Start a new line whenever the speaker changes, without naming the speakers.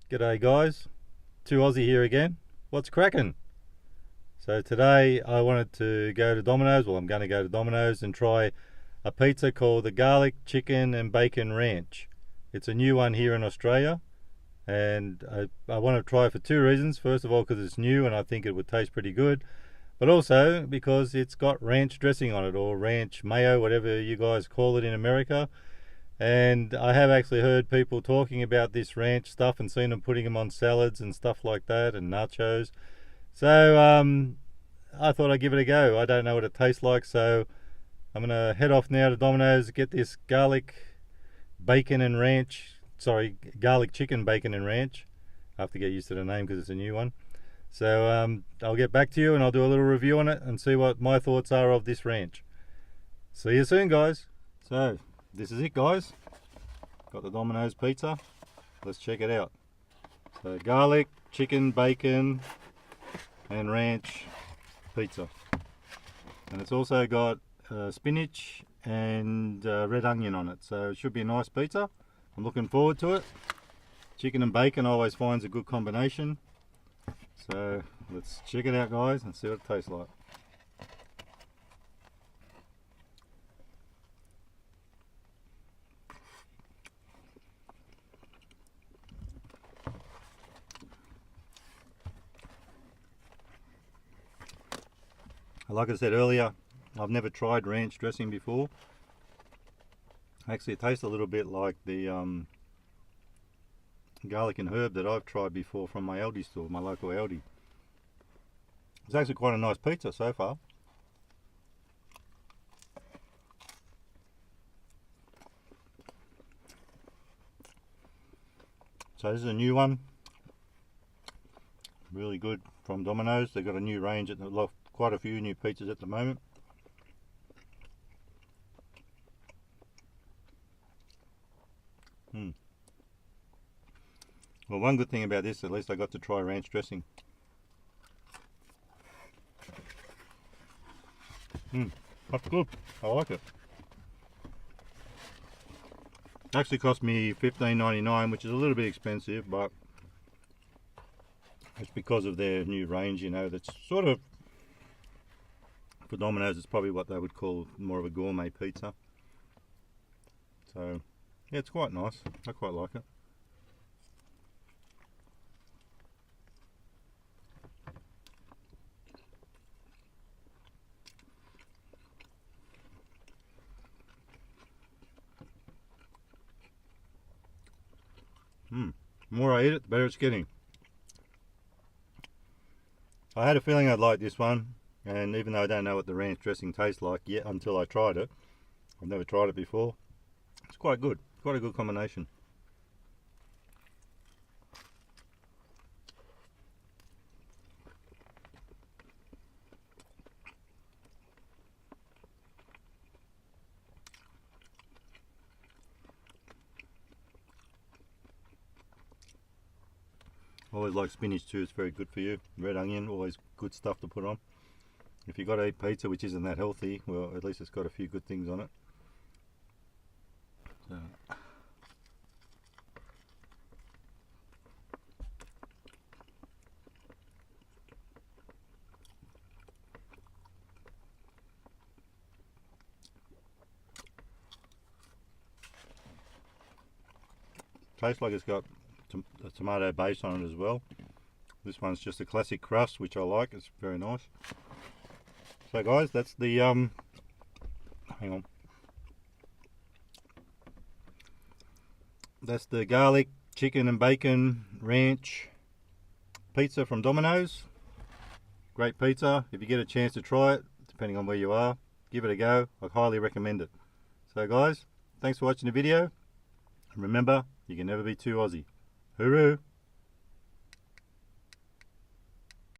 G'day guys, 2Aussie here again. What's cracking? So today I wanted to go to Domino's, well I'm going to go to Domino's and try a pizza called the Garlic Chicken and Bacon Ranch. It's a new one here in Australia and I want to try it for two reasons. First of all because it's new and I think it would taste pretty good, but also because it's got ranch dressing on it, or ranch mayo, whatever you guys call it in America. And I have actually heard people talking about this ranch stuff and seen them putting them on salads and stuff like that and nachos. So I thought I'd give it a go. I don't know what it tastes like, so I'm going to head off now to Domino's, get this garlic bacon and ranch, sorry, garlic chicken bacon and ranch. I have to get used to the name because it's a new one. So I'll get back to you and I'll do a little review on it and see what my thoughts are of this ranch. See you soon, guys. So this is it, guys. Got the Domino's pizza. Let's check it out. So garlic, chicken, bacon and ranch pizza. And it's also got spinach and red onion on it. So it should be a nice pizza. I'm looking forward to it. Chicken and bacon always finds a good combination. So let's check it out, guys, and see what it tastes like. Like I said earlier, I've never tried ranch dressing before. Actually, it tastes a little bit like the garlic and herb that I've tried before from my Aldi store, my local Aldi. It's actually quite a nice pizza so far. So this is a new one. Really good from Domino's. They've got a new range at the quite a few new pizzas at the moment. Well, one good thing about this, at least I got to try ranch dressing. That's good. I like it. Actually cost me $15.99, which is a little bit expensive, but it's because of their new range, you know, that's sort of, for Domino's, it's probably what they would call more of a gourmet pizza. So, yeah, it's quite nice. I quite like it. The more I eat it, the better it's getting. I had a feeling I'd like this one, and even though I don't know what the ranch dressing tastes like yet until I tried it, I've never tried it before, it's quite good, quite a good combination. Always like spinach too, it's very good for you. Red onion, always good stuff to put on. If you've got to eat pizza which isn't that healthy, well, at least it's got a few good things on it. So. Tastes like it's got a tomato base on it as well. This one's just a classic crust, which I like. It's very nice. So guys, that's the hang on, that's the garlic chicken and bacon ranch pizza from Domino's. Great pizza. If you get a chance to try it, depending on where you are, give it a go. I highly recommend it. So guys, thanks for watching the video, and remember, you can never be too Aussie. Hooroo!